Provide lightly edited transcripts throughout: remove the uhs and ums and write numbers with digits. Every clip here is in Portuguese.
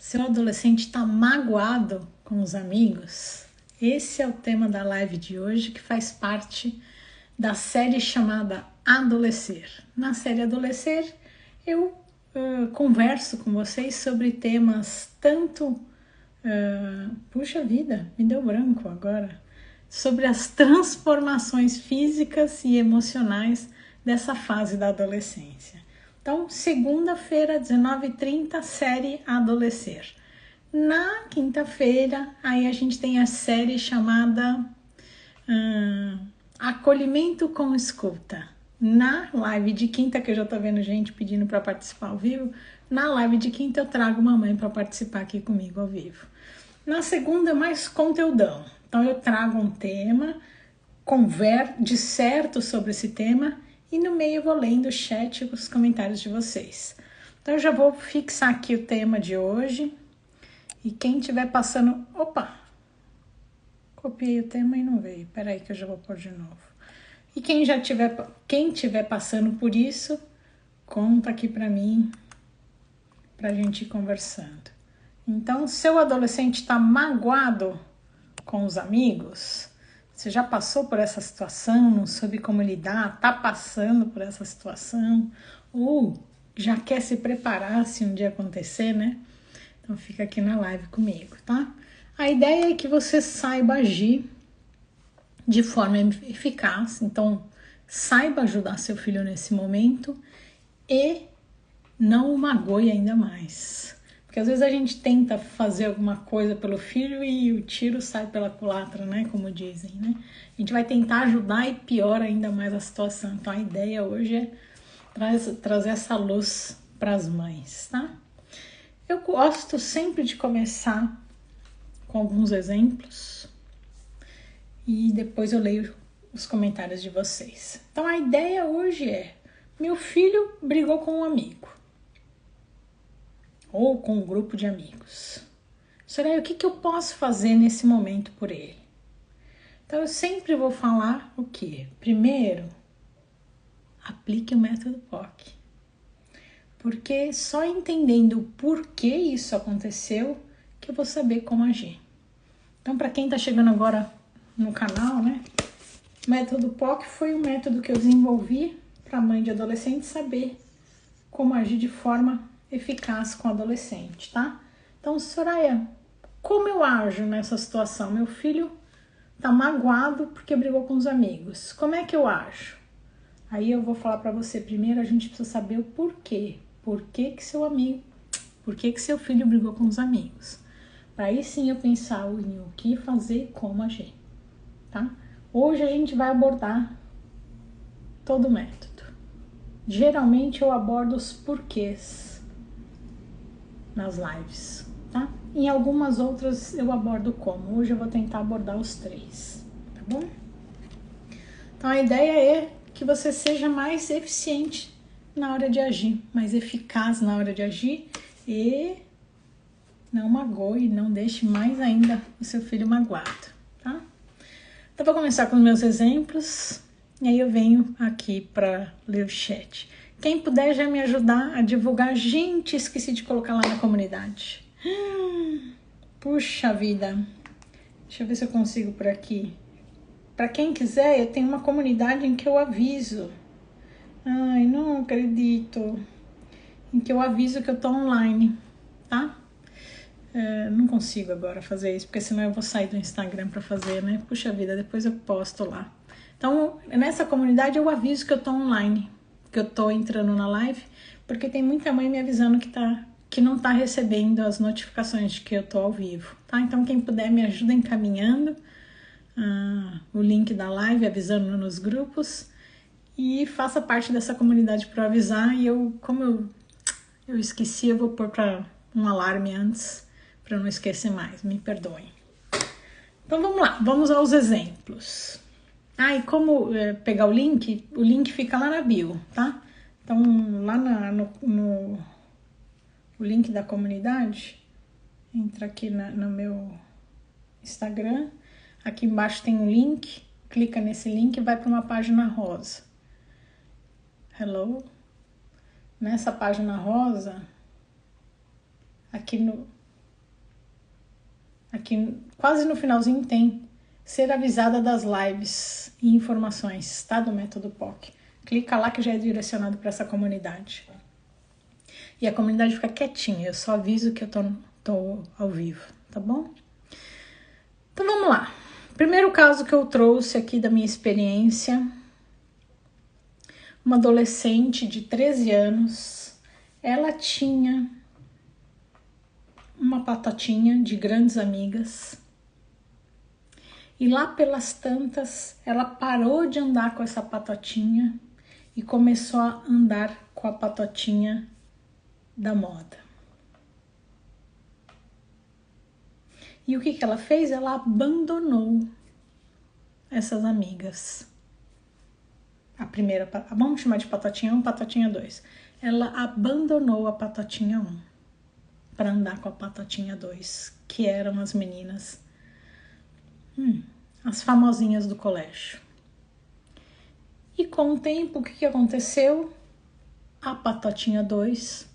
Seu adolescente está magoado com os amigos? Esse é o tema da live de hoje, que faz parte da série chamada Adolescer. Na série Adolescer, eu converso com vocês sobre temas tanto... puxa vida, me deu branco agora. Sobre as transformações físicas e emocionais dessa fase da adolescência. Então, segunda-feira, 19h30, série Adolescer. Na quinta-feira, aí a gente tem a série chamada Acolhimento com Escuta. Na live de quinta, que eu já tô vendo gente pedindo para participar ao vivo, na live de quinta eu trago uma mãe para participar aqui comigo ao vivo. Na segunda, mais conteúdão. Então, eu trago um tema, disserto sobre esse tema e no meio eu vou lendo o chat e os comentários de vocês. Então, eu já vou fixar aqui o tema de hoje. E quem estiver passando... Opa! Copiei o tema e não veio. Peraí que eu já vou pôr de novo. E quem estiver passando por isso, conta aqui pra mim, pra gente ir conversando. Então, seu adolescente está magoado com os amigos? Você já passou por essa situação, não soube como lidar, está passando por essa situação, ou já quer se preparar se um dia acontecer, né? Então fica aqui na live comigo, tá? A ideia é que você saiba agir de forma eficaz, então saiba ajudar seu filho nesse momento e não o magoe ainda mais. Porque às vezes a gente tenta fazer alguma coisa pelo filho e o tiro sai pela culatra, né? Como dizem, né? A gente vai tentar ajudar e piora ainda mais a situação. Então a ideia hoje é trazer essa luz para as mães, tá? Eu gosto sempre de começar com alguns exemplos e depois eu leio os comentários de vocês. Então a ideia hoje é: meu filho brigou com um amigo ou com um grupo de amigos. Soraya, o que eu posso fazer nesse momento por ele? Então eu sempre vou falar o quê? Primeiro, aplique o método POC. Porque só entendendo o porquê isso aconteceu que eu vou saber como agir. Então, para quem está chegando agora no canal, né? O método POC foi um método que eu desenvolvi para mãe de adolescente saber como agir de forma eficaz com o adolescente, tá? Então, Soraya, como eu ajo nessa situação? Meu filho tá magoado porque brigou com os amigos. Como é que eu ajo? Aí eu vou falar para você. Primeiro, a gente precisa saber o porquê. Por que seu filho brigou com os amigos? Para aí sim eu pensar em o que fazer e como agir, tá? Hoje a gente vai abordar todo o método. Geralmente eu abordo os porquês nas lives, tá? Em algumas outras eu abordo como. Hoje eu vou tentar abordar os três, tá bom? Então a ideia é que você seja mais eficiente na hora de agir, mais eficaz na hora de agir e não magoe, não deixe mais ainda o seu filho magoado, tá? Então vou começar com os meus exemplos e aí eu venho aqui para ler o chat. Quem puder já me ajudar a divulgar. Gente, esqueci de colocar lá na comunidade. Puxa vida. Deixa eu ver se eu consigo por aqui. Para quem quiser, eu tenho uma comunidade em que eu aviso. Ai, não acredito. Em que eu aviso que eu tô online, tá? Não consigo agora fazer isso, porque senão eu vou sair do Instagram para fazer, né? Puxa vida, depois eu posto lá. Então, nessa comunidade eu aviso que eu tô online, que eu tô entrando na live, porque tem muita mãe me avisando que não tá recebendo as notificações de que eu tô ao vivo, tá? Então, quem puder me ajuda encaminhando o link da live, avisando nos grupos e faça parte dessa comunidade para avisar. E como eu esqueci, eu vou pôr para um alarme antes, para não esquecer mais, me perdoem. Então vamos lá, vamos aos exemplos. E como pegar o link fica lá na bio, tá? Então lá no o link da comunidade, entra aqui no meu Instagram, aqui embaixo tem um link, clica nesse link e vai para uma página rosa. Hello? Nessa página rosa, aqui Aqui quase no finalzinho tem ser avisada das lives e informações, tá? Do Método POC. Clica lá que já é direcionado para essa comunidade. E a comunidade fica quietinha, eu só aviso que eu tô ao vivo, tá bom? Então vamos lá. Primeiro caso que eu trouxe aqui da minha experiência, uma adolescente de 13 anos, ela tinha uma patotinha de grandes amigas e lá pelas tantas ela parou de andar com essa patotinha e começou a andar com a patotinha da moda. E o que ela fez? Ela abandonou essas amigas. A primeira, vamos chamar de patotinha 1, patotinha 2. Ela abandonou a patotinha 1 para andar com a patotinha 2, que eram as meninas, as famosinhas do colégio. E com o tempo, o que aconteceu? A patotinha 2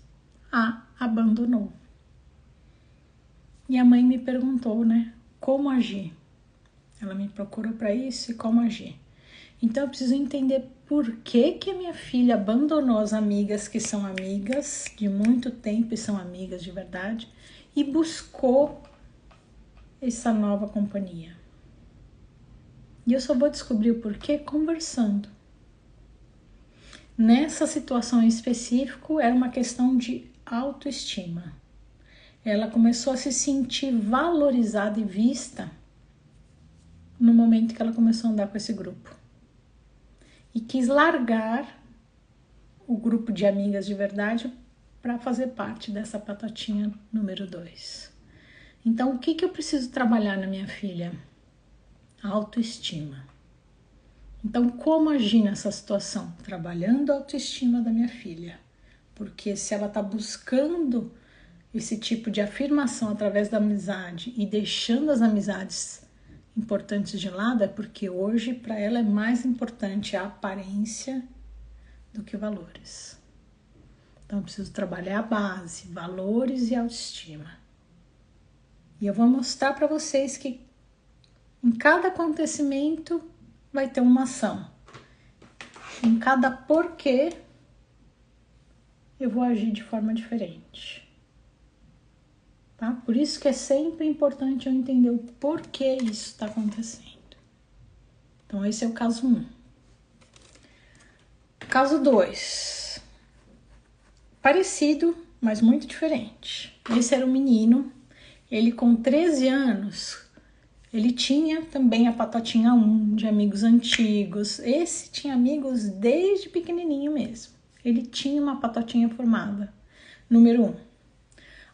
a abandonou. E a mãe me perguntou, né, como agir? Ela me procurou para isso e como agir. Então eu preciso entender por que a minha filha abandonou as amigas que são amigas de muito tempo e são amigas de verdade e buscou essa nova companhia. E eu só vou descobrir o porquê conversando. Nessa situação em específico era uma questão de autoestima. Ela começou a se sentir valorizada e vista no momento que ela começou a andar com esse grupo. E quis largar o grupo de amigas de verdade para fazer parte dessa patotinha número 2. Então, o que eu preciso trabalhar na minha filha? A autoestima. Então, como agir nessa situação? Trabalhando a autoestima da minha filha. Porque se ela está buscando esse tipo de afirmação através da amizade e deixando as amizades importantes de lado, é porque hoje para ela é mais importante a aparência do que valores. Então eu preciso trabalhar a base, valores e autoestima. E eu vou mostrar para vocês que em cada acontecimento vai ter uma ação. Em cada porquê eu vou agir de forma diferente. Tá? Por isso que é sempre importante eu entender o porquê isso está acontecendo. Então, esse é o caso 1. Caso 2. Parecido, mas muito diferente. Esse era um menino, ele com 13 anos, ele tinha também a patotinha 1 de amigos antigos. Esse tinha amigos desde pequenininho mesmo. Ele tinha uma patotinha formada, número 1.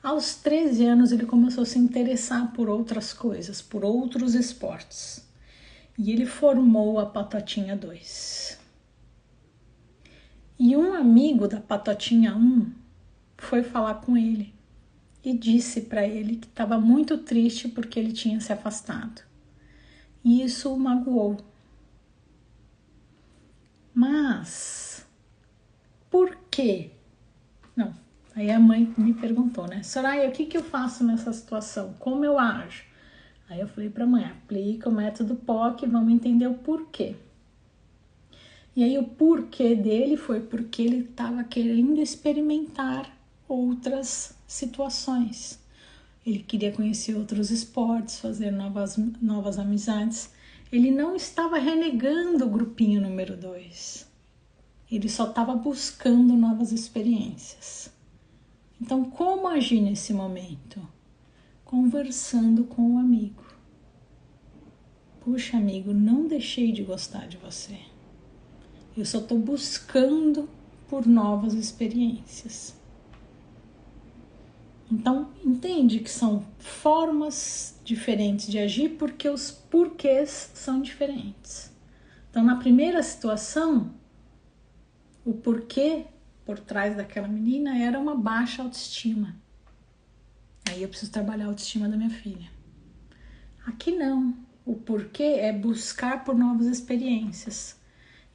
Aos 13 anos, ele começou a se interessar por outras coisas, por outros esportes. E ele formou a patotinha 2. E um amigo da patotinha 1 foi falar com ele e disse para ele que estava muito triste porque ele tinha se afastado. E isso o magoou. Mas, por quê? Não. Aí a mãe me perguntou, né? Soraya, o que eu faço nessa situação? Como eu ajo? Aí eu falei para a mãe, aplica o método POC, vamos entender o porquê. E aí o porquê dele foi porque ele estava querendo experimentar outras situações. Ele queria conhecer outros esportes, fazer novas amizades. Ele não estava renegando o grupinho número 2. Ele só estava buscando novas experiências. Então, como agir nesse momento? Conversando com o amigo. Puxa, amigo, não deixei de gostar de você. Eu só estou buscando por novas experiências. Então, entende que são formas diferentes de agir porque os porquês são diferentes. Então, na primeira situação, o porquê por trás daquela menina era uma baixa autoestima. Aí eu preciso trabalhar a autoestima da minha filha. Aqui não. O porquê é buscar por novas experiências.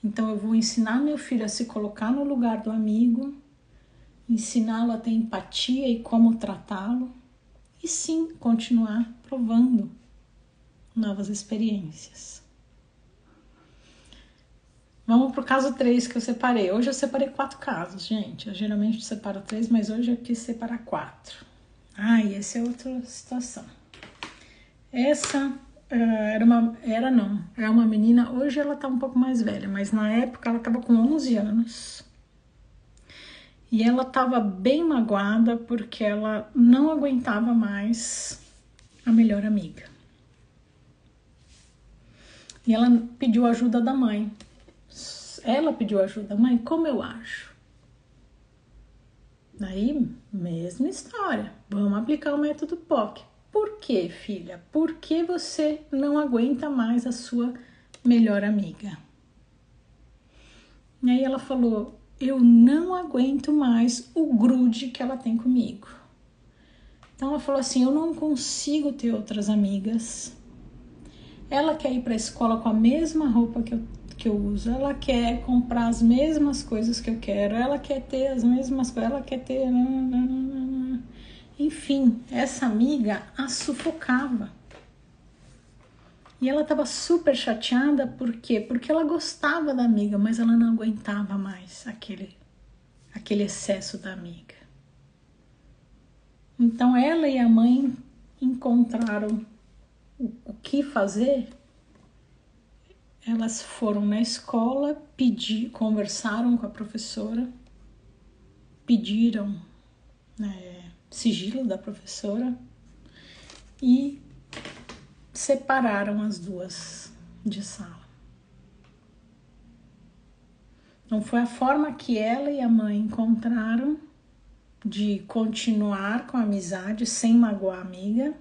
Então eu vou ensinar meu filho a se colocar no lugar do amigo, ensiná-lo a ter empatia e como tratá-lo e sim continuar provando novas experiências. Vamos pro caso 3 que eu separei. Hoje eu separei 4 casos, gente. Eu geralmente separo 3, mas hoje eu quis separar 4. E essa é outra situação. Essa é uma menina, hoje ela tá um pouco mais velha, mas na época ela tava com 11 anos. E ela tava bem magoada porque ela não aguentava mais a melhor amiga. E ela pediu ajuda da mãe. Ela pediu ajuda, mãe, como eu ajo? Daí, mesma história, vamos aplicar o método POC. Por que, filha? Por que você não aguenta mais a sua melhor amiga? E aí ela falou, eu não aguento mais o grude que ela tem comigo. Então ela falou assim, eu não consigo ter outras amigas. Ela quer ir para a escola com a mesma roupa que eu uso, ela quer comprar as mesmas coisas que eu quero, ela quer ter as mesmas coisas, ela quer ter... Enfim, essa amiga a sufocava. E ela estava super chateada, por quê? Porque ela gostava da amiga, mas ela não aguentava mais aquele excesso da amiga. Então ela e a mãe encontraram o que fazer. Elas foram na escola, conversaram com a professora, pediram sigilo da professora e separaram as duas de sala. Então foi a forma que ela e a mãe encontraram de continuar com a amizade sem magoar a amiga,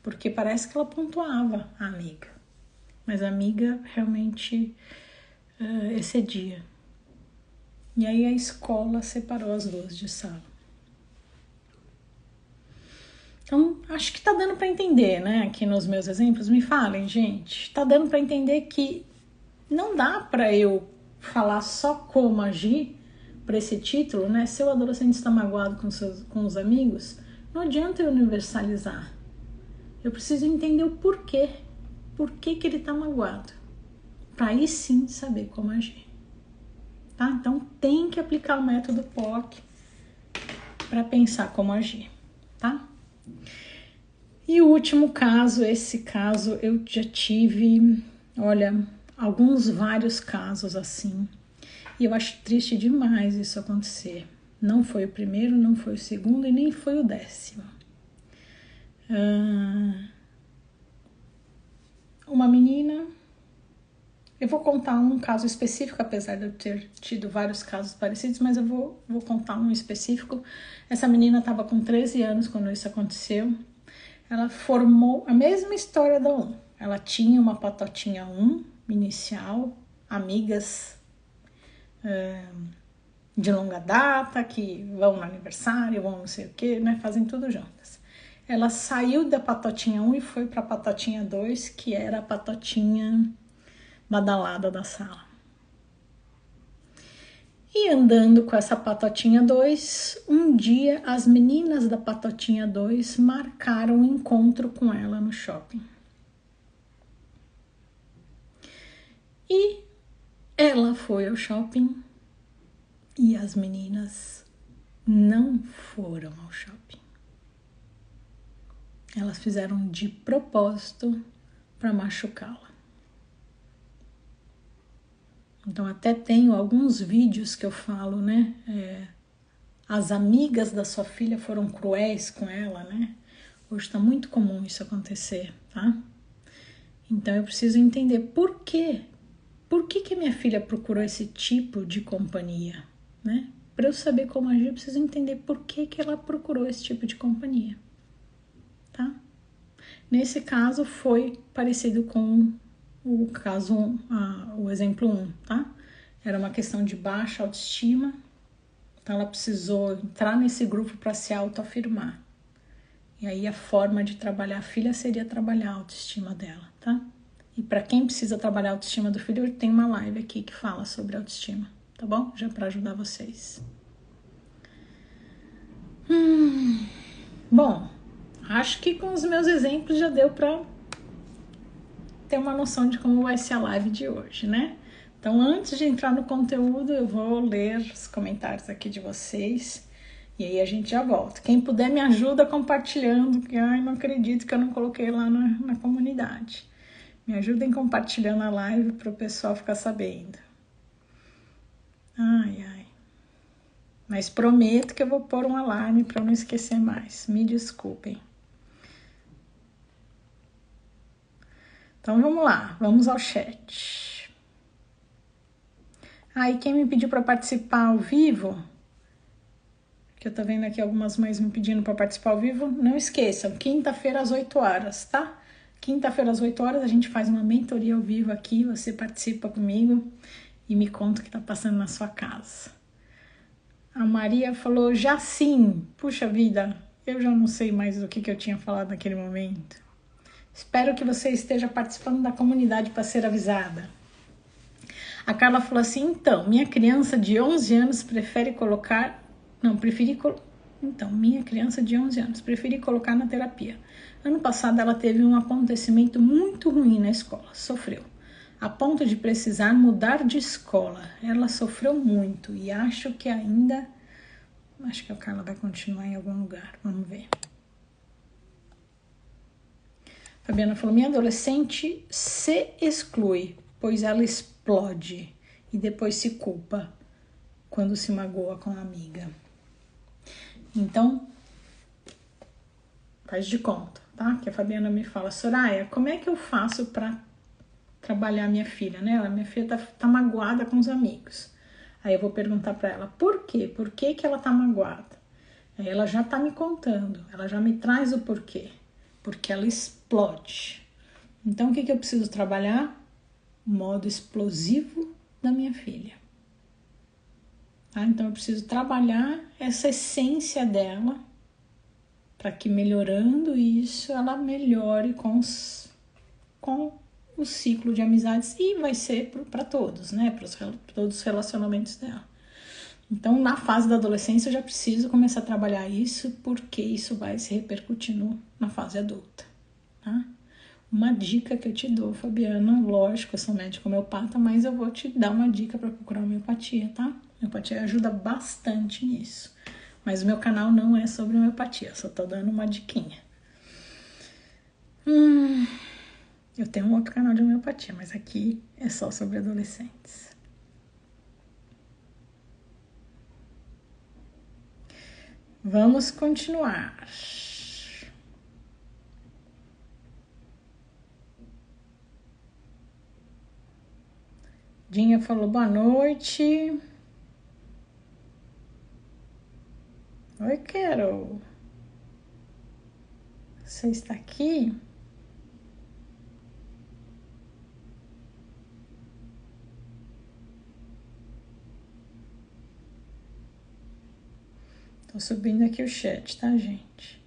porque parece que ela pontuava a amiga. Mas a amiga realmente excedia. E aí a escola separou as duas de sala. Então, acho que tá dando para entender, né? Aqui nos meus exemplos, me falem, gente. Tá dando para entender que não dá para eu falar só como agir para esse título, né? Se o adolescente está magoado com os amigos, não adianta eu universalizar. Eu preciso entender o porquê. Por que ele tá magoado? Para aí sim saber como agir. Tá? Então tem que aplicar o método POC para pensar como agir, tá? E o último caso, esse caso eu já tive, olha, vários casos assim. E eu acho triste demais isso acontecer. Não foi o primeiro, não foi o segundo e nem foi o 10º. Uma menina, eu vou contar um caso específico, apesar de eu ter tido vários casos parecidos, mas eu vou contar um específico. Essa menina estava com 13 anos quando isso aconteceu. Ela formou a mesma história da 1. Ela tinha uma patotinha 1 inicial, amigas de longa data, que vão no aniversário, vão não sei o que, né? Fazem tudo juntas. Ela saiu da patotinha 1 e foi para a patotinha 2, que era a patotinha badalada da sala. E andando com essa patotinha 2, um dia as meninas da patotinha 2 marcaram um encontro com ela no shopping. E ela foi ao shopping e as meninas não foram ao shopping. Elas fizeram de propósito para machucá-la. Então até tenho alguns vídeos que eu falo, né? As amigas da sua filha foram cruéis com ela, né? Hoje está muito comum isso acontecer, tá? Então eu preciso entender por quê. Por que minha filha procurou esse tipo de companhia, né? Para eu saber como agir, eu preciso entender por que ela procurou esse tipo de companhia, tá? Nesse caso foi parecido com o caso, o exemplo 1, tá? Era uma questão de baixa autoestima, então ela precisou entrar nesse grupo para se autoafirmar. E aí a forma de trabalhar a filha seria trabalhar a autoestima dela, tá? E para quem precisa trabalhar a autoestima do filho, eu tenho uma live aqui que fala sobre autoestima, tá bom? Já para ajudar vocês. Bom, acho que com os meus exemplos já deu para ter uma noção de como vai ser a live de hoje, né? Então, antes de entrar no conteúdo, eu vou ler os comentários aqui de vocês e aí a gente já volta. Quem puder me ajuda compartilhando, que ai, não acredito que eu não coloquei lá na comunidade. Me ajudem compartilhando a live para o pessoal ficar sabendo. Ai, ai. Mas prometo que eu vou pôr um alarme para não esquecer mais. Me desculpem. Então vamos lá, vamos ao chat. Aí quem me pediu para participar ao vivo, que eu tô vendo aqui algumas mães me pedindo para participar ao vivo, não esqueçam, quinta-feira às 8 horas, tá? Quinta-feira às 8 horas a gente faz uma mentoria ao vivo aqui, você participa comigo e me conta o que tá passando na sua casa. A Maria falou, já sim. Puxa vida, eu já não sei mais o que eu tinha falado naquele momento. Espero que você esteja participando da comunidade para ser avisada. A Carla falou assim, então, minha criança de 11 anos prefere colocar... minha criança de 11 anos prefere colocar na terapia. Ano passado ela teve um acontecimento muito ruim na escola, sofreu. A ponto de precisar mudar de escola. Ela sofreu muito e acho que ainda... Acho que a Carla vai continuar em algum lugar, vamos ver. Fabiana falou, minha adolescente se exclui, pois ela explode e depois se culpa quando se magoa com a amiga. Então, faz de conta, tá? Que a Fabiana me fala, Soraya, como é que eu faço para trabalhar minha filha, né? Minha filha tá magoada com os amigos. Aí eu vou perguntar para ela, por quê? Por que que ela tá magoada? Aí ela já tá me contando, ela já me traz o porquê. Porque ela explode. Então, o que eu preciso trabalhar? O modo explosivo da minha filha. Tá? Então, eu preciso trabalhar essa essência dela para que, melhorando isso, ela melhore com o ciclo de amizades e vai ser para todos, né? Para todos os relacionamentos dela. Então, na fase da adolescência, eu já preciso começar a trabalhar isso, porque isso vai se repercutir na fase adulta, tá? Uma dica que eu te dou, Fabiana, lógico, eu sou médica homeopata, mas eu vou te dar uma dica para procurar homeopatia, tá? Homeopatia ajuda bastante nisso. Mas o meu canal não é sobre homeopatia, só tô dando uma diquinha. Eu tenho um outro canal de homeopatia, mas aqui é só sobre adolescentes. Vamos continuar. Dinha falou boa noite. Oi, Carol. Você está aqui? Tô subindo aqui o chat, tá, gente?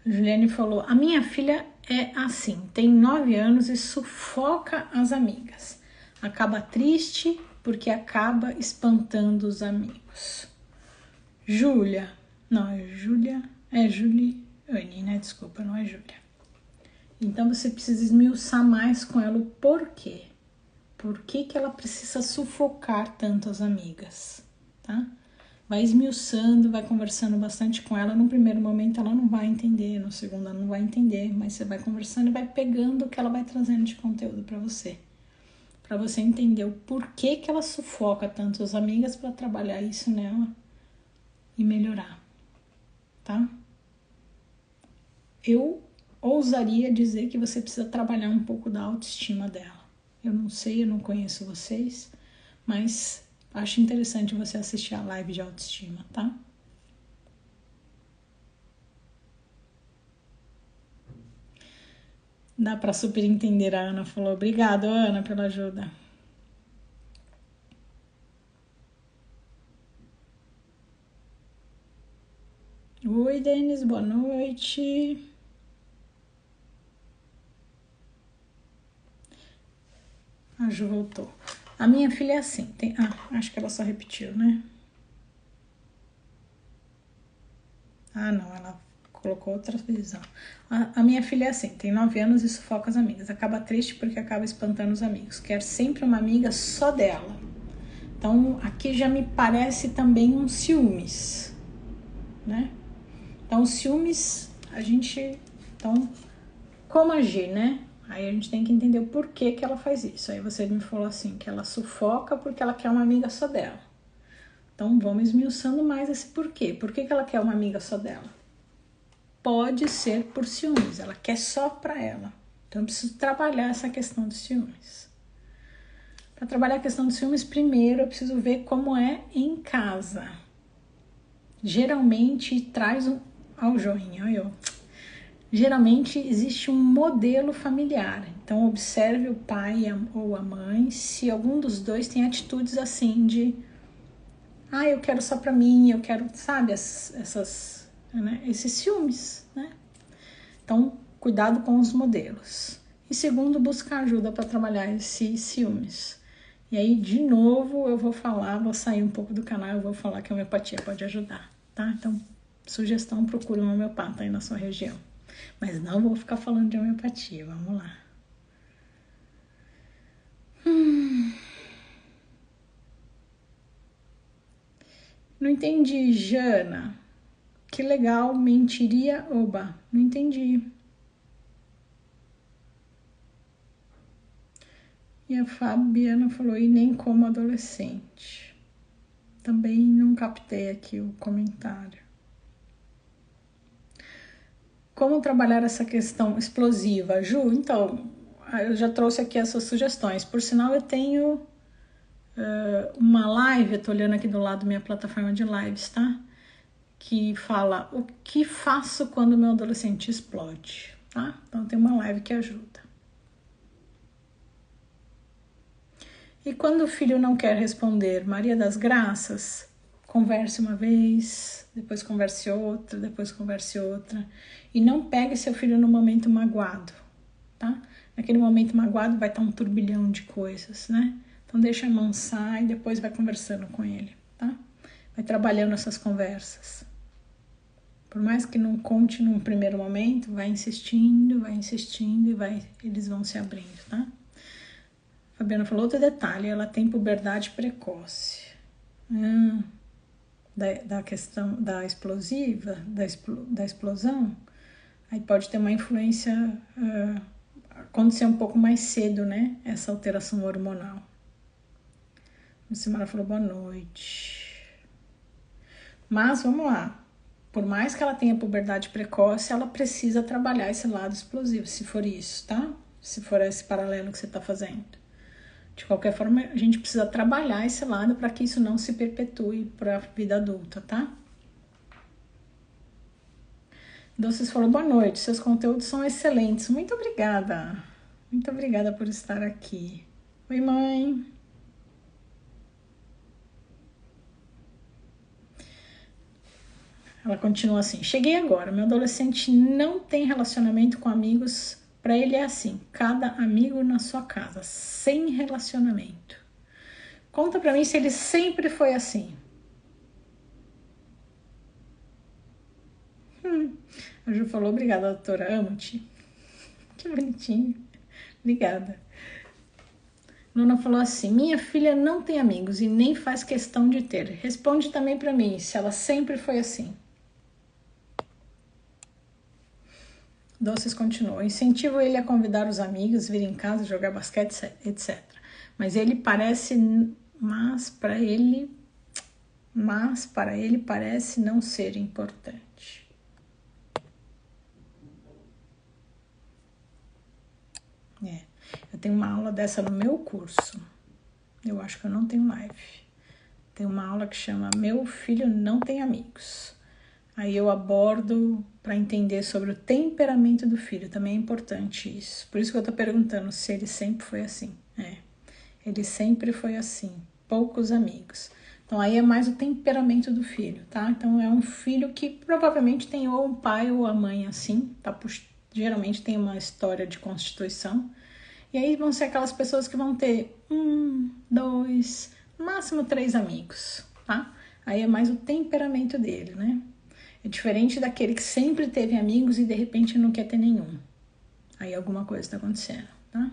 A Juliane falou, a minha filha é assim, tem 9 anos e sufoca as amigas. Acaba triste porque acaba espantando os amigos. Júlia, não, é Júlia, é Juliane, né? Desculpa, não é Júlia. Então você precisa esmiuçar mais com ela o porquê. Por que ela precisa sufocar tanto as amigas, tá? Vai esmiuçando, vai conversando bastante com ela. No primeiro momento ela não vai entender, no segundo ela não vai entender, mas você vai conversando e vai pegando o que ela vai trazendo de conteúdo para você entender o porquê que ela sufoca tanto as amigas, para trabalhar isso nela e melhorar, tá? Eu ousaria dizer que você precisa trabalhar um pouco da autoestima dela. Eu não sei, eu não conheço vocês, mas acho interessante você assistir a live de autoestima, tá? Dá pra super entender, a Ana falou. Obrigada, Ana, pela ajuda. Oi, Denis, boa noite. A Ju voltou. A minha filha é assim. Acho que ela só repetiu, né? Ah, não, ela colocou outra visão. A minha filha é assim, tem 9 anos e sufoca as amigas. Acaba triste porque acaba espantando os amigos. Quer sempre uma amiga só dela. Então, aqui já me parece também um ciúmes, né? Então, ciúmes, a gente... Então, como agir, né? Aí a gente tem que entender o porquê que ela faz isso. Aí você me falou assim, que ela sufoca porque ela quer uma amiga só dela. Então, vamos esmiuçando mais esse porquê. Por que ela quer uma amiga só dela? Pode ser por ciúmes, ela quer só pra ela. Então, eu preciso trabalhar essa questão dos ciúmes. Para trabalhar a questão dos ciúmes, primeiro eu preciso ver como é em casa. Geralmente, traz ao joinha, olha eu. Geralmente, existe um modelo familiar. Então, observe o pai ou a mãe, se algum dos dois tem atitudes assim de... eu quero só pra mim, eu quero, sabe, né, esses ciúmes, né? Então, cuidado com os modelos. E segundo, buscar ajuda para trabalhar esses ciúmes. E aí, de novo, eu vou sair um pouco do canal, eu vou falar que a homeopatia pode ajudar, tá? Então, sugestão, procure um homeopata aí na sua região. Mas não vou ficar falando de homeopatia, vamos lá. Não entendi, Jana. Que legal, mentiria, oba. Não entendi. E a Fabiana falou, e nem como adolescente. Também não captei aqui o comentário. Como trabalhar essa questão explosiva? Ju, então, eu já trouxe aqui essas sugestões. Por sinal, eu tenho uma live, eu tô olhando aqui do lado da minha plataforma de lives, tá? Que fala o que faço quando meu adolescente explode, tá? Então tem uma live que ajuda. E quando o filho não quer responder, Maria das Graças, converse uma vez, depois converse outra, depois converse outra. E não pegue seu filho no momento magoado, tá? Naquele momento magoado vai estar um turbilhão de coisas, né? Então deixa amansar e depois vai conversando com ele, tá? Vai trabalhando essas conversas. Por mais que não conte num primeiro momento, vai insistindo e eles vão se abrindo, tá? A Fabiana falou outro detalhe, ela tem puberdade precoce. Da questão da explosiva, da explosão, aí pode ter uma influência, acontecer um pouco mais cedo, né? Essa alteração hormonal. A Simara falou boa noite. Mas vamos lá. Por mais que ela tenha puberdade precoce, ela precisa trabalhar esse lado explosivo, se for isso, tá? Se for esse paralelo que você tá fazendo. De qualquer forma, a gente precisa trabalhar esse lado para que isso não se perpetue para a vida adulta, tá? Doces falou, boa noite, seus conteúdos são excelentes. Muito obrigada. Muito obrigada por estar aqui. Oi, mãe. Ela continua assim, cheguei agora, meu adolescente não tem relacionamento com amigos, pra ele é assim, cada amigo na sua casa, sem relacionamento. Conta pra mim se ele sempre foi assim. A Ju falou, obrigada, doutora, amo-te. Que bonitinho, obrigada. Luna falou assim, minha filha não tem amigos e nem faz questão de ter. Responde também pra mim se ela sempre foi assim. Doces continua. Incentivo ele a convidar os amigos, vir em casa, jogar basquete, etc. Mas para ele parece não ser importante. Eu tenho uma aula dessa no meu curso. Eu acho que eu não tenho live. Tem uma aula que chama Meu Filho Não Tem Amigos. Aí eu abordo para entender sobre o temperamento do filho. Também é importante isso. Por isso que eu tô perguntando se ele sempre foi assim. Ele sempre foi assim. Poucos amigos. Então aí é mais o temperamento do filho, tá? Então é um filho que provavelmente tem ou um pai ou a mãe assim, tá? Geralmente tem uma história de constituição. E aí vão ser aquelas pessoas que vão ter 1, 2, no máximo 3 amigos, tá? Aí é mais o temperamento dele, né? É diferente daquele que sempre teve amigos e de repente não quer ter nenhum. Aí alguma coisa tá acontecendo, tá?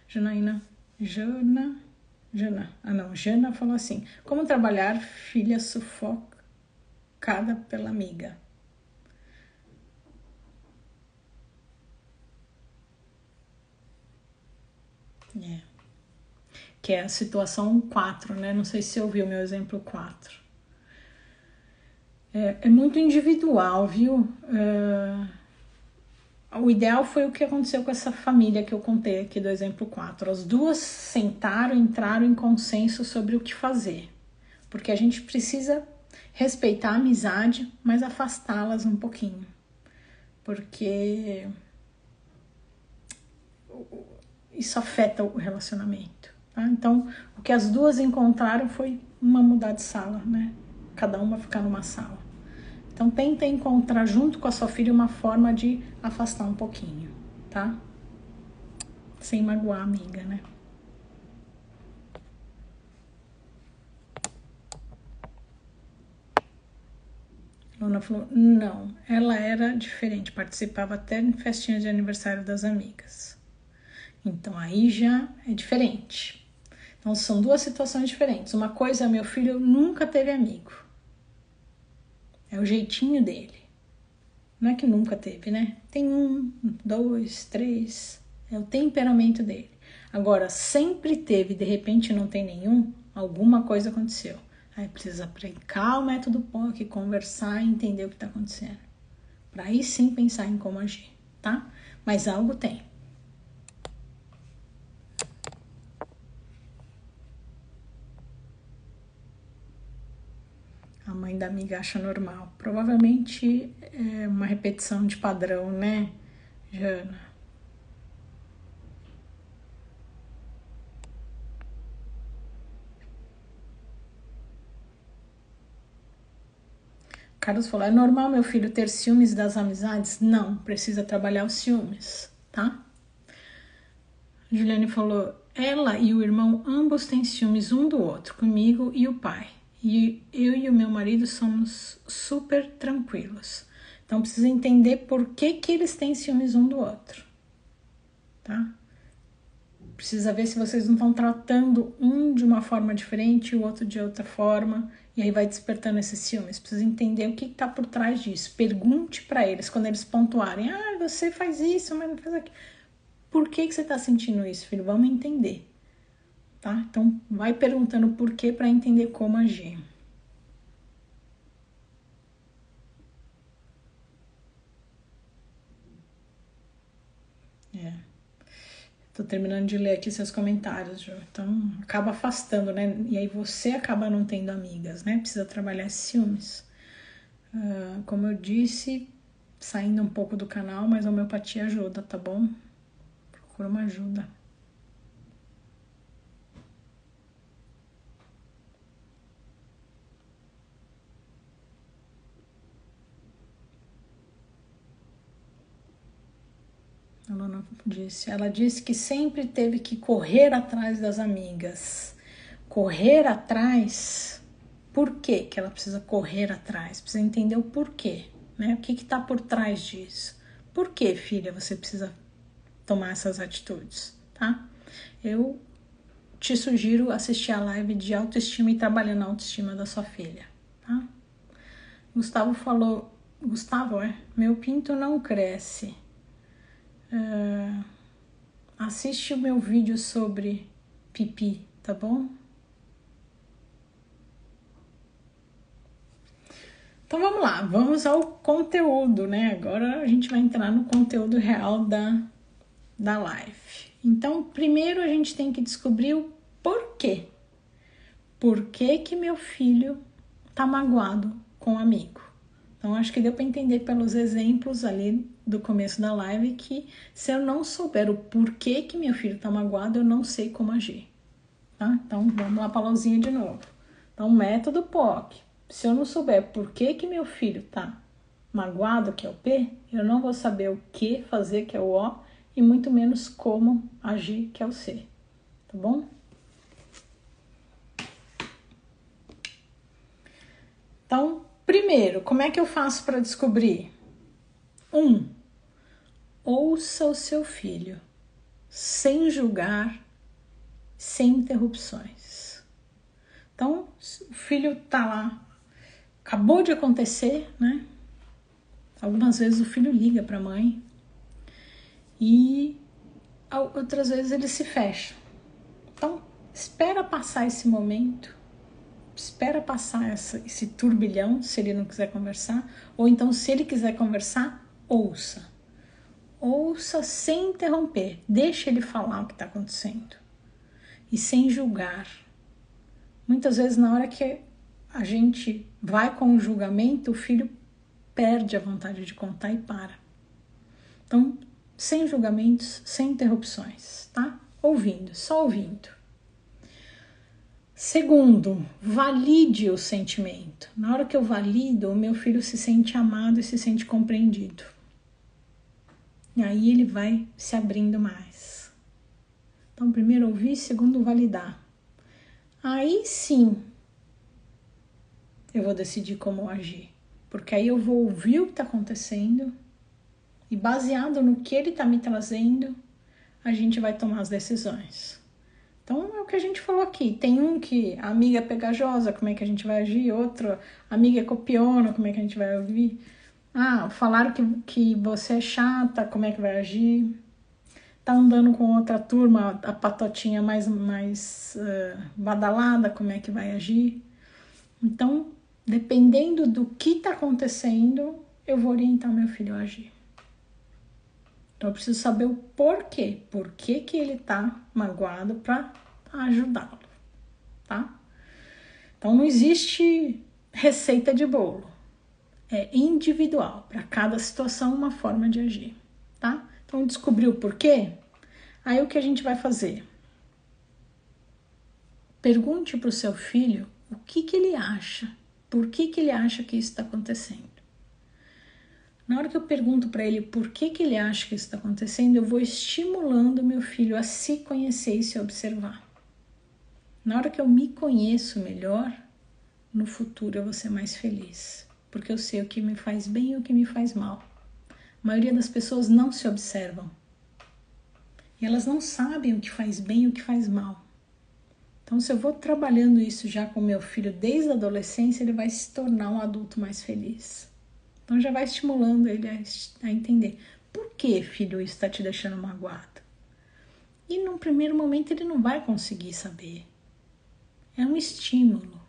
Janaína, Jana falou assim: como trabalhar filha sufocada pela amiga? Que é a situação 4, né? Não sei se você ouviu o meu exemplo 4. É muito individual, viu? O ideal foi o que aconteceu com essa família que eu contei aqui do exemplo 4. As duas sentaram, entraram em consenso sobre o que fazer. Porque a gente precisa respeitar a amizade, mas afastá-las um pouquinho. Porque isso afeta o relacionamento. Tá? Então, o que as duas encontraram foi uma mudar de sala, né? Cada uma ficar numa sala. Então, tenta encontrar junto com a sua filha uma forma de afastar um pouquinho, tá? Sem magoar a amiga, né? Luna falou, não, ela era diferente, participava até em festinhas de aniversário das amigas. Então, aí já é diferente. Então, são duas situações diferentes. Uma coisa, meu filho nunca teve amigo. É o jeitinho dele. Não é que nunca teve, né? Tem 1, 2, 3. É o temperamento dele. Agora, sempre teve, de repente não tem nenhum, alguma coisa aconteceu. Aí precisa aplicar o método POC, conversar e entender o que está acontecendo. Para aí sim pensar em como agir, tá? Mas algo tem. A mãe da amiga acha normal. Provavelmente é uma repetição de padrão, né, Jana? Carlos falou, é normal meu filho ter ciúmes das amizades? Não, precisa trabalhar os ciúmes, tá? Juliane falou, ela e o irmão ambos têm ciúmes um do outro, comigo e o pai. E eu e o meu marido somos super tranquilos. Então precisa entender por que eles têm ciúmes um do outro, tá? Precisa ver se vocês não estão tratando um de uma forma diferente e o outro de outra forma, e aí vai despertando esses ciúmes. Precisa entender o que está por trás disso. Pergunte para eles quando eles pontuarem: ah, você faz isso, mas não faz aquilo. Por que você está sentindo isso, filho? Vamos entender, tá? Então vai perguntando por quê para entender como agir. Tô terminando de ler aqui seus comentários, Ju. Então, acaba afastando, né? E aí você acaba não tendo amigas, né? Precisa trabalhar esses ciúmes. Como eu disse, saindo um pouco do canal, mas a homeopatia ajuda, tá bom? Procura uma ajuda. Ela disse que sempre teve que correr atrás das amigas. Correr atrás, por que que ela precisa correr atrás? Precisa entender o porquê, né? O que está por trás disso? Por que, filha, você precisa tomar essas atitudes, tá? Eu te sugiro assistir a live de autoestima e trabalhando a autoestima da sua filha, tá? Gustavo falou, meu pinto não cresce. Assiste o meu vídeo sobre pipi, tá bom? Então vamos lá, vamos ao conteúdo, né? Agora a gente vai entrar no conteúdo real da live. Então, primeiro a gente tem que descobrir o porquê. Por que meu filho tá magoado com o amigo? Então, acho que deu para entender pelos exemplos ali do começo da live que se eu não souber o porquê que meu filho tá magoado, eu não sei como agir, tá? Então, vamos lá para a luzinha de novo. Então, método POC. Se eu não souber por que meu filho tá magoado, que é o P, eu não vou saber o que fazer, que é o O, e muito menos como agir, que é o C, tá bom? Então, primeiro, como é que eu faço para descobrir? Ouça o seu filho, sem julgar, sem interrupções. Então, o filho tá lá, acabou de acontecer, né? Algumas vezes o filho liga para a mãe e outras vezes ele se fecha. Então, espera passar esse momento, espera passar esse turbilhão, se ele não quiser conversar, ou então, se ele quiser conversar, ouça. Ouça sem interromper, deixa ele falar o que está acontecendo e sem julgar. Muitas vezes, na hora que a gente vai com o julgamento, o filho perde a vontade de contar e para. Então, sem julgamentos, sem interrupções, tá? Ouvindo, só ouvindo. Segundo, valide o sentimento. Na hora que eu valido, o meu filho se sente amado e se sente compreendido. E aí ele vai se abrindo mais. Então, primeiro ouvir, segundo validar. Aí sim, eu vou decidir como agir. Porque aí eu vou ouvir o que está acontecendo e baseado no que ele está me trazendo, a gente vai tomar as decisões. Então é o que a gente falou aqui. Tem um que a amiga é pegajosa, como é que a gente vai agir? Outro, a amiga é copiona, como é que a gente vai ouvir? Falaram que você é chata, como é que vai agir? Tá andando com outra turma, a patotinha mais badalada, como é que vai agir? Então, dependendo do que está acontecendo, eu vou orientar meu filho a agir. Então, eu preciso saber o porquê. Por que ele está magoado para ajudá-lo, tá? Então, não existe receita de bolo. É individual. Para cada situação, uma forma de agir, tá? Então, descobriu o porquê? Aí, o que a gente vai fazer? Pergunte para o seu filho o que ele acha. Por que ele acha que isso está acontecendo? Na hora que eu pergunto para ele por que ele acha que isso está acontecendo, eu vou estimulando meu filho a se conhecer e se observar. Na hora que eu me conheço melhor, no futuro eu vou ser mais feliz. Porque eu sei o que me faz bem e o que me faz mal. A maioria das pessoas não se observam. E elas não sabem o que faz bem e o que faz mal. Então, se eu vou trabalhando isso já com meu filho desde a adolescência, ele vai se tornar um adulto mais feliz. Então, já vai estimulando ele a entender. Por que, filho, isso está te deixando magoado? E, num primeiro momento, ele não vai conseguir saber. É um estímulo.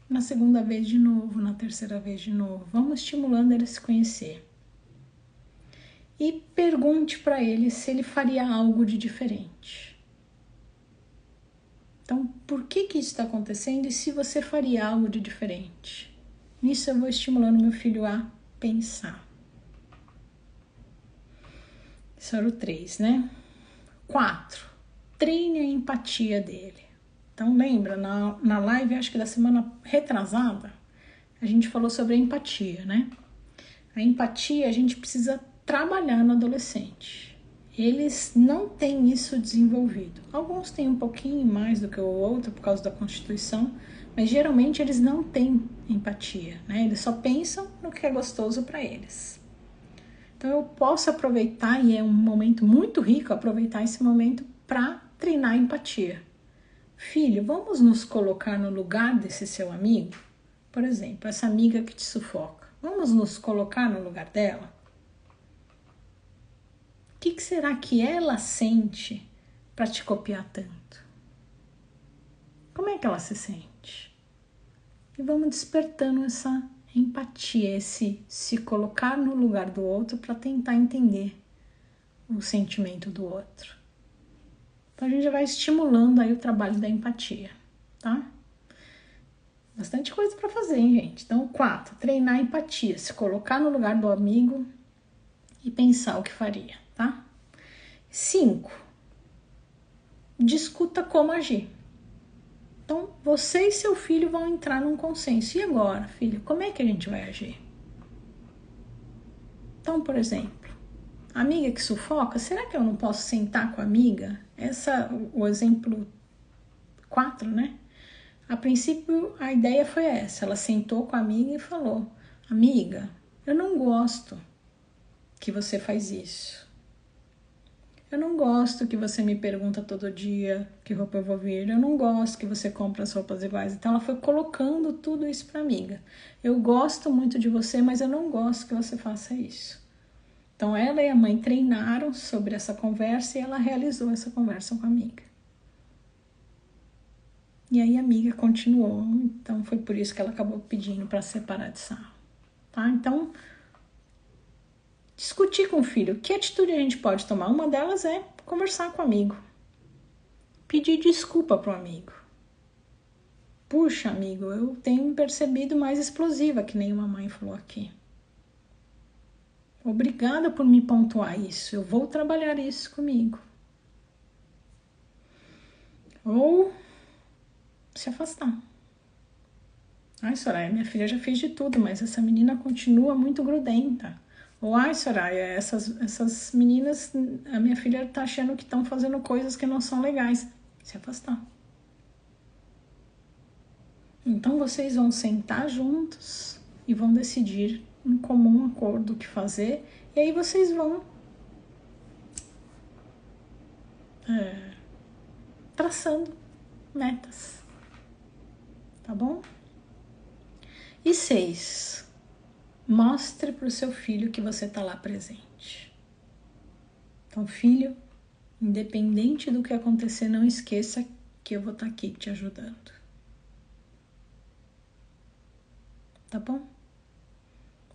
Na segunda vez de novo, na terceira vez de novo. Vamos estimulando ele a se conhecer. E pergunte para ele se ele faria algo de diferente. Então, por que isso está acontecendo e se você faria algo de diferente? Nisso eu vou estimulando meu filho a pensar. Isso era o 3, né? 4. Treine a empatia dele. Então, lembra, na live, acho que da semana retrasada, a gente falou sobre a empatia, né? A empatia a gente precisa trabalhar no adolescente. Eles não têm isso desenvolvido. Alguns têm um pouquinho mais do que o outro por causa da Constituição, mas geralmente eles não têm empatia, né? Eles só pensam no que é gostoso para eles. Então eu posso aproveitar, e é um momento muito rico, aproveitar esse momento para treinar a empatia. Filho, vamos nos colocar no lugar desse seu amigo? Por exemplo, essa amiga que te sufoca. Vamos nos colocar no lugar dela? O que será que ela sente para te copiar tanto? Como é que ela se sente? E vamos despertando essa empatia, esse se colocar no lugar do outro para tentar entender o sentimento do outro. Então a gente já vai estimulando aí o trabalho da empatia, tá? Bastante coisa para fazer, hein, gente? Então, 4, treinar a empatia, se colocar no lugar do amigo e pensar o que faria, tá? 5, discuta como agir. Então, você e seu filho vão entrar num consenso. E agora, filho, como é que a gente vai agir? Então, por exemplo, a amiga que sufoca, será que eu não posso sentar com a amiga? O exemplo 4, né? A princípio, a ideia foi essa. Ela sentou com a amiga e falou: amiga, eu não gosto que você faz isso. Eu não gosto que você me pergunta todo dia que roupa eu vou vir. Eu não gosto que você compra as roupas iguais. Então, ela foi colocando tudo isso para a amiga. Eu gosto muito de você, mas eu não gosto que você faça isso. Então, ela e a mãe treinaram sobre essa conversa e ela realizou essa conversa com a amiga. E aí a amiga continuou. Então, foi por isso que ela acabou pedindo para separar de sarro. Tá? Então, discutir com o filho. Que atitude a gente pode tomar? Uma delas é conversar com o amigo. Pedir desculpa pro amigo. Puxa, amigo, eu tenho me percebido mais explosiva, que nem uma mãe falou aqui. Obrigada por me pontuar isso. Eu vou trabalhar isso comigo. Ou se afastar. Ai, Soraya, minha filha já fez de tudo, mas essa menina continua muito grudenta. Ou, ai, Soraya, essas meninas, a minha filha tá achando que estão fazendo coisas que não são legais. Se afastar. Então vocês vão sentar juntos e vão decidir em comum acordo o que fazer. E aí vocês vão traçando metas. Tá bom? E 6. Mostre para o seu filho que você tá lá presente. Então, filho, independente do que acontecer, não esqueça que eu vou estar aqui te ajudando. Tá bom?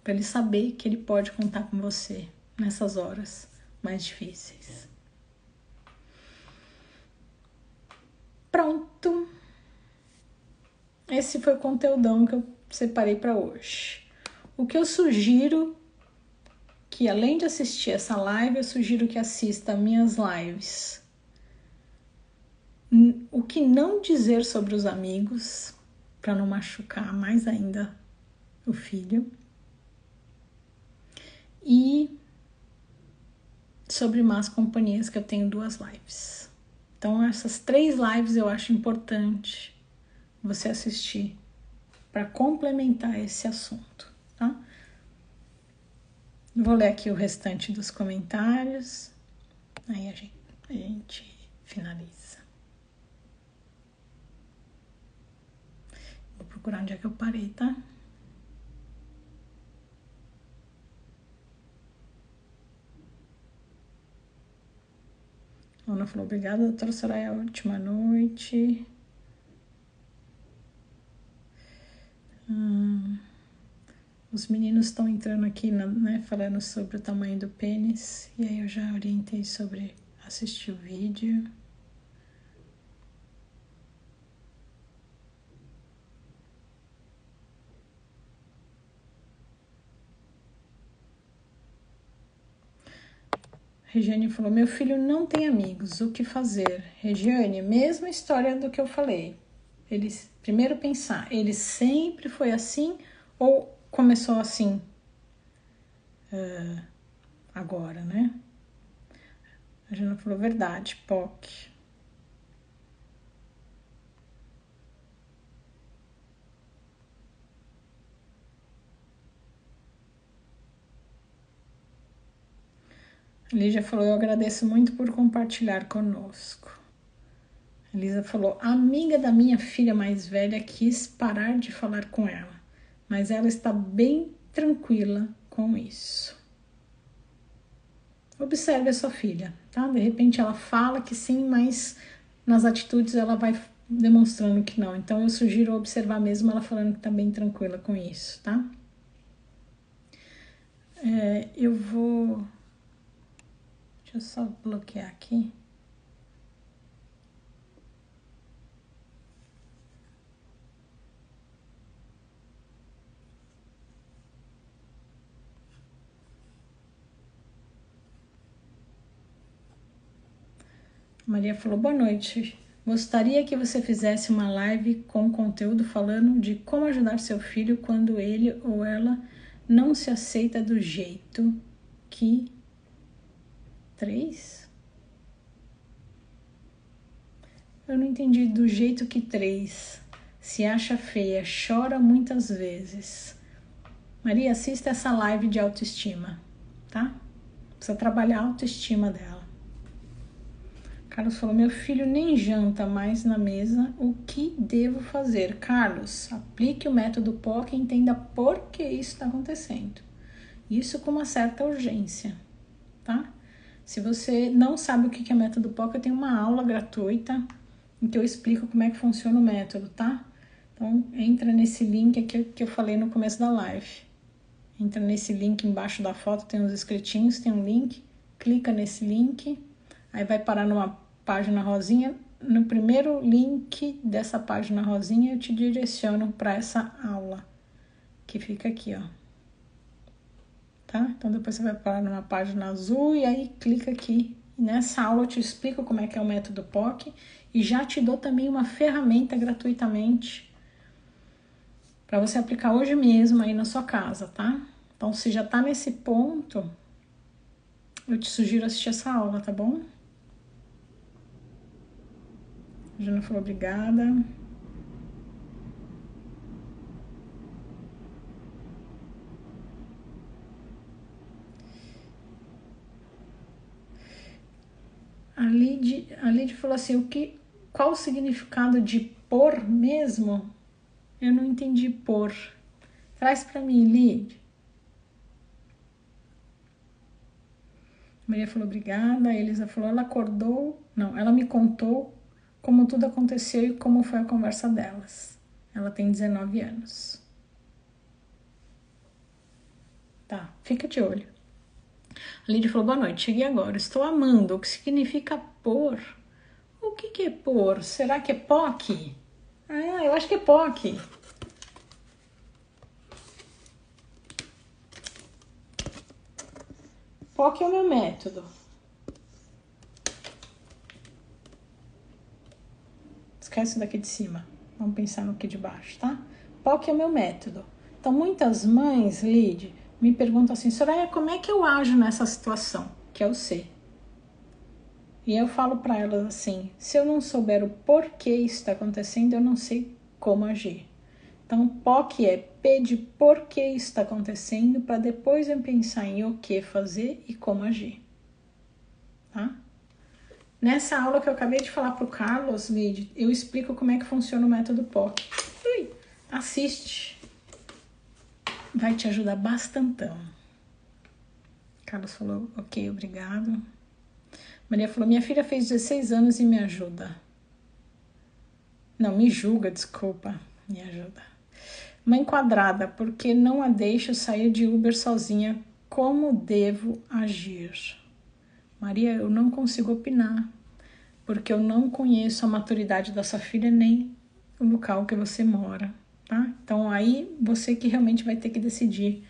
Para ele saber que ele pode contar com você nessas horas mais difíceis. Pronto. Esse foi o conteúdão que eu separei para hoje. O que eu sugiro, que além de assistir essa live, eu sugiro que assista minhas lives. O que não dizer sobre os amigos, para não machucar mais ainda o filho. E sobre más companhias, que eu tenho 2 lives. Então, essas 3 lives eu acho importante você assistir para complementar esse assunto, tá? Vou ler aqui o restante dos comentários. Aí a gente finaliza. Vou procurar onde é que eu parei, tá? A Ana falou, obrigada, doutora Soraya, ótima noite. Os meninos estão entrando aqui, né, falando sobre o tamanho do pênis. E aí eu já orientei sobre assistir o vídeo. Regiane falou, meu filho não tem amigos, o que fazer? Regiane, mesma história do que eu falei. Primeiro pensar, ele sempre foi assim ou começou assim agora, né? A Jana falou, verdade, POC. A Lígia falou, eu agradeço muito por compartilhar conosco. A Elisa falou, a amiga da minha filha mais velha quis parar de falar com ela, mas ela está bem tranquila com isso. Observe a sua filha, tá? De repente ela fala que sim, mas nas atitudes ela vai demonstrando que não. Então eu sugiro observar mesmo ela falando que tá bem tranquila com isso, tá? Eu vou... Deixa eu só bloquear aqui. Maria falou, boa noite. Gostaria que você fizesse uma live com conteúdo falando de como ajudar seu filho quando ele ou ela não se aceita do jeito que... 3? Eu não entendi do jeito que 3. se acha feia, chora muitas vezes. Maria, assista essa live de autoestima, tá? Precisa trabalhar a autoestima dela. Carlos falou, meu filho nem janta mais na mesa, o que devo fazer? Carlos, aplique o método POC e entenda por que isso está acontecendo. Isso com uma certa urgência, tá? Se você não sabe o que é método POC, eu tenho uma aula gratuita em que eu explico como é que funciona o método, tá? Então, entra nesse link aqui que eu falei no começo da live. Entra nesse link embaixo da foto, tem uns escritinhos, tem um link. Clica nesse link, aí vai parar numa página rosinha. No primeiro link dessa página rosinha, eu te direciono para essa aula, que fica aqui, ó. Tá? Então, depois você vai parar numa página azul e aí clica aqui. Nessa aula eu te explico como é que é o método POC e já te dou também uma ferramenta gratuitamente para você aplicar hoje mesmo aí na sua casa, tá? Então, se já tá nesse ponto, eu te sugiro assistir essa aula, tá bom? A Jana falou obrigada. A Lid falou assim, qual o significado de por mesmo? Eu não entendi por. Traz pra mim, Lid. Maria falou obrigada. A Elisa falou, ela me contou como tudo aconteceu e como foi a conversa delas. Ela tem 19 anos. Tá, fica de olho. A Lídia falou, boa noite, cheguei agora, estou amando, o que significa por? O que é por? Será que é POC? Ah, eu acho que é POC. POC é o meu método. Esquece isso daqui de cima. Vamos pensar no aqui de baixo, tá? POC é o meu método. Então, muitas mães, Lid, me perguntam assim, Soraya, como é que eu ajo nessa situação? Que é o C. E eu falo para elas assim, se eu não souber o porquê isso está acontecendo, eu não sei como agir. Então, POC é P de porquê isso está acontecendo, para depois eu pensar em o que fazer e como agir. Tá? Nessa aula que eu acabei de falar pro Carlos, Lid, eu explico como é que funciona o método POC. Assiste. Vai te ajudar bastantão. Carlos falou, ok, obrigado. Maria falou, minha filha fez 16 anos e me ajuda. Não, me julga, desculpa. Me ajuda. Mãe quadrada, porque não a deixo sair de Uber sozinha. Como devo agir? Maria, eu não consigo opinar, porque eu não conheço a maturidade da sua filha nem o local que você mora, tá? Então aí você que realmente vai ter que decidir.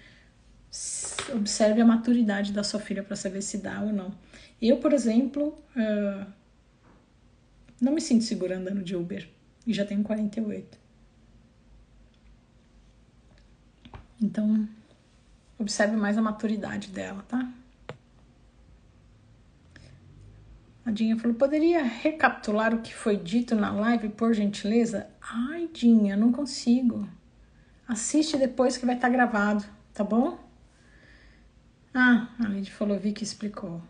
Observe a maturidade da sua filha para saber se dá ou não. Eu, por exemplo, não me sinto segura andando de Uber e já tenho 48. Então, observe mais a maturidade dela, tá? A Dinha falou, poderia recapitular o que foi dito na live, por gentileza? Ai, Dinha, não consigo. Assiste depois que vai estar gravado, tá bom? Ah, a Lidy falou, vi que explicou.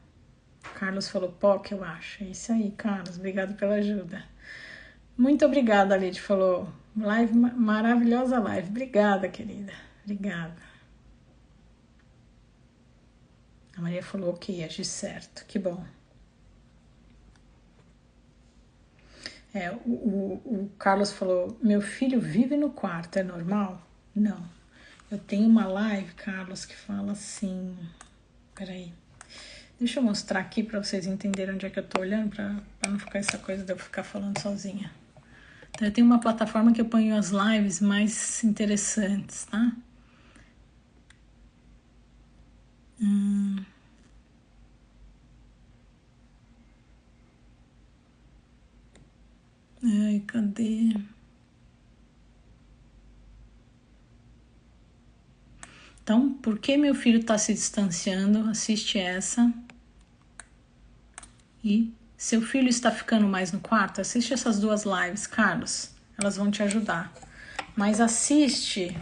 Carlos falou, POC, eu acho. É isso aí, Carlos, obrigado pela ajuda. Muito obrigada, a Lidy falou. Live, maravilhosa live. Obrigada, querida. Obrigada. A Maria falou, ok, agi certo. Que bom. O Carlos falou, meu filho vive no quarto, é normal? Não. Eu tenho uma live, Carlos, que fala assim... Peraí. Deixa eu mostrar aqui para vocês entenderem onde é que eu tô olhando, para não ficar essa coisa de eu ficar falando sozinha. Então, eu tenho uma plataforma que eu ponho as lives mais interessantes, tá? Ai, cadê? Então, por que meu filho está se distanciando? Assiste essa. E seu filho está ficando mais no quarto? Assiste essas duas lives, Carlos. elas vão te ajudar. Mas assiste...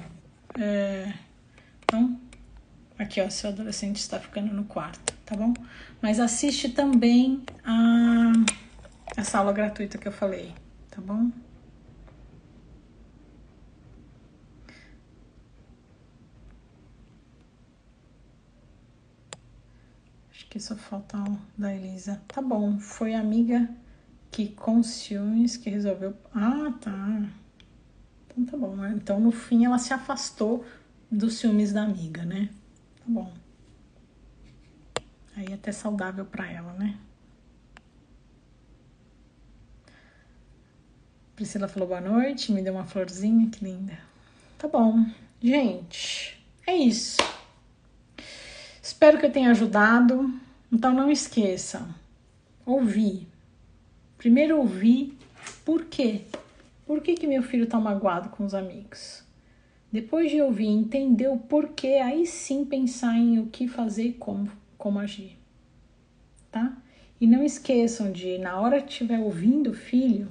Então, aqui, ó, seu adolescente está ficando no quarto, tá bom? Mas assiste também essa aula gratuita que eu falei, tá bom? Acho que só falta o da Elisa. Tá bom, foi a amiga que com ciúmes que resolveu... Ah, tá. Então tá bom, né? Então no fim ela se afastou dos ciúmes da amiga, né? Tá bom. Aí é até saudável pra ela, né? Priscila falou boa noite, me deu uma florzinha, que linda. Tá bom, gente, é isso. Espero que eu tenha ajudado. Então não esqueçam, ouvir. Primeiro ouvir por quê? Por que meu filho tá magoado com os amigos? Depois de ouvir, entender o porquê, aí sim pensar em o que fazer e como agir, tá? E não esqueçam de, na hora que estiver ouvindo o filho,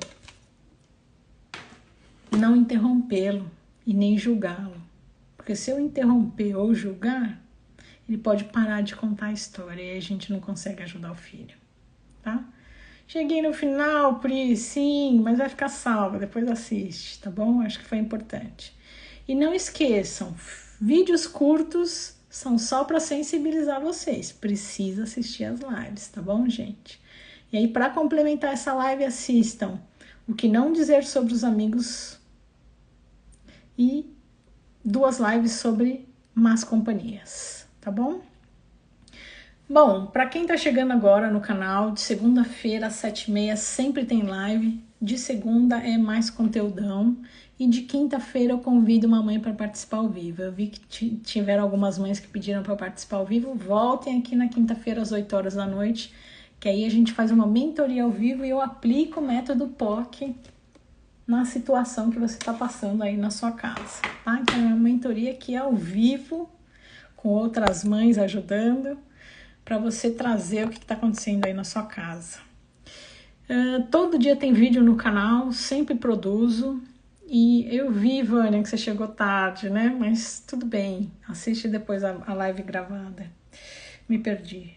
não interrompê-lo e nem julgá-lo. Porque se eu interromper ou julgar, ele pode parar de contar a história e a gente não consegue ajudar o filho, tá? Cheguei no final, Pri, sim, mas vai ficar salva, depois assiste, tá bom? Acho que foi importante. E não esqueçam, vídeos curtos são só para sensibilizar vocês. Precisa assistir as lives, tá bom, gente? E aí, para complementar essa live, assistam O que não dizer sobre os amigos e 2 lives sobre más companhias, tá bom? Bom, para quem tá chegando agora no canal, de segunda-feira às 7h30 sempre tem live. De segunda é mais conteúdão. E de quinta-feira eu convido uma mãe para participar ao vivo. Eu vi que tiveram algumas mães que pediram para participar ao vivo. Voltem aqui na quinta-feira às 8 horas da noite, que aí a gente faz uma mentoria ao vivo e eu aplico o método POC na situação que você está passando aí na sua casa, tá? Então é uma mentoria aqui ao vivo, com outras mães ajudando, para você trazer o que está acontecendo aí na sua casa. Todo dia tem vídeo no canal, sempre produzo. E eu vi, Vânia, que você chegou tarde, né? Mas tudo bem, assiste depois a live gravada. Me perdi.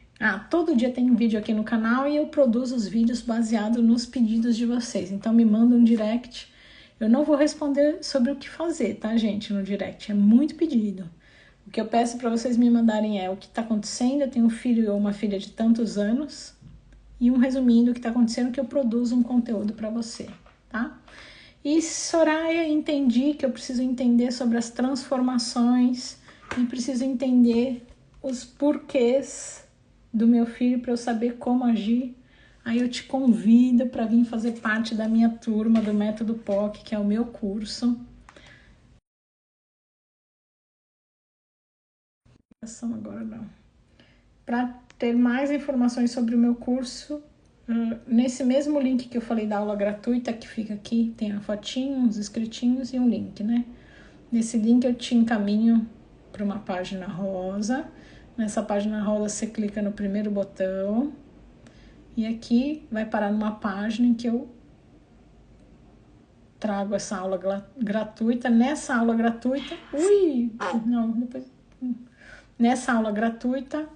Todo dia tem um vídeo aqui no canal e eu produzo os vídeos baseados nos pedidos de vocês. Então me manda um direct. Eu não vou responder sobre o que fazer, tá, gente, no direct. É muito pedido. O que eu peço para vocês me mandarem é o que está acontecendo. Eu tenho um filho ou uma filha de tantos anos. E um resumindo o que está acontecendo, que eu produzo um conteúdo para você, tá? E Soraya, entendi que eu preciso entender sobre as transformações e preciso entender os porquês do meu filho para eu saber como agir. Aí eu te convido para vir fazer parte da minha turma do Método POC, que é o meu curso. Agora não. Para ter mais informações sobre o meu curso, nesse mesmo link que eu falei da aula gratuita, que fica aqui, tem a fotinho, uns escritinhos e um link, né? Nesse link eu te encaminho para uma página rosa. Nessa página rosa você clica no primeiro botão e aqui vai parar numa página em que eu trago essa aula gratuita. Nessa aula gratuita... Nessa aula gratuita...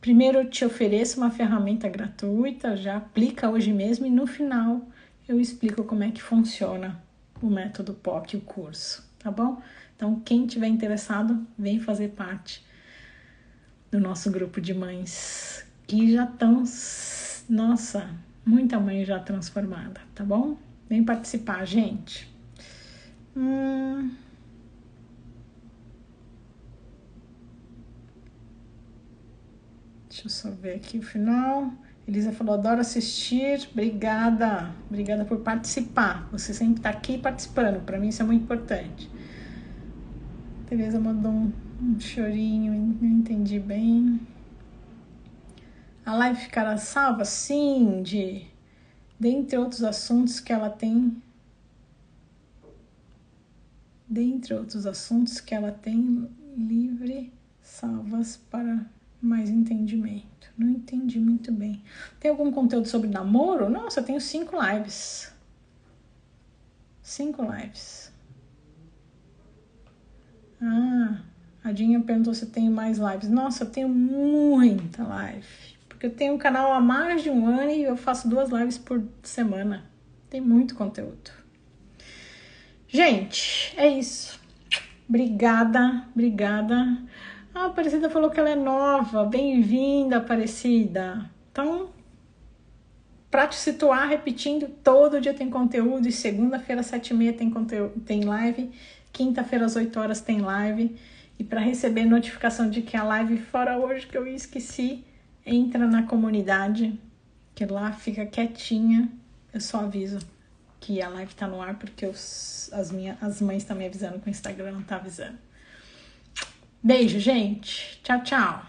Primeiro eu te ofereço uma ferramenta gratuita, já aplica hoje mesmo e no final eu explico como é que funciona o método POC, o curso, tá bom? Então quem tiver interessado, vem fazer parte do nosso grupo de mães que já estão, nossa, muita mãe já transformada, tá bom? Vem participar, gente. Deixa eu só ver aqui o final. Elisa falou, adoro assistir. Obrigada. Obrigada por participar. Você sempre está aqui participando. Para mim isso é muito importante. Tereza mandou um chorinho. Não entendi bem. A live ficará salva? Sim, dentre outros assuntos que ela tem. Dentre outros assuntos que ela tem livre, salvas para mais entendimento. Não entendi muito bem. Tem algum conteúdo sobre namoro? Nossa, eu tenho 5 lives. 5 lives. A Dinha perguntou se eu tenho mais lives. Nossa, eu tenho muita live. Porque eu tenho um canal há mais de um ano e eu faço 2 lives por semana. Tem muito conteúdo. Gente, é isso. Obrigada. A Aparecida falou que ela é nova. Bem-vinda, Aparecida. Então, pra te situar, repetindo, todo dia tem conteúdo. E segunda-feira, às 7h30 tem conteúdo, tem live. Quinta-feira, às 8 horas, tem live. E para receber notificação de que a live fora hoje, que eu esqueci, entra na comunidade, que lá fica quietinha. Eu só aviso que a live tá no ar, porque as mães estão me avisando que o Instagram não tá avisando. Beijo, gente. Tchau, tchau.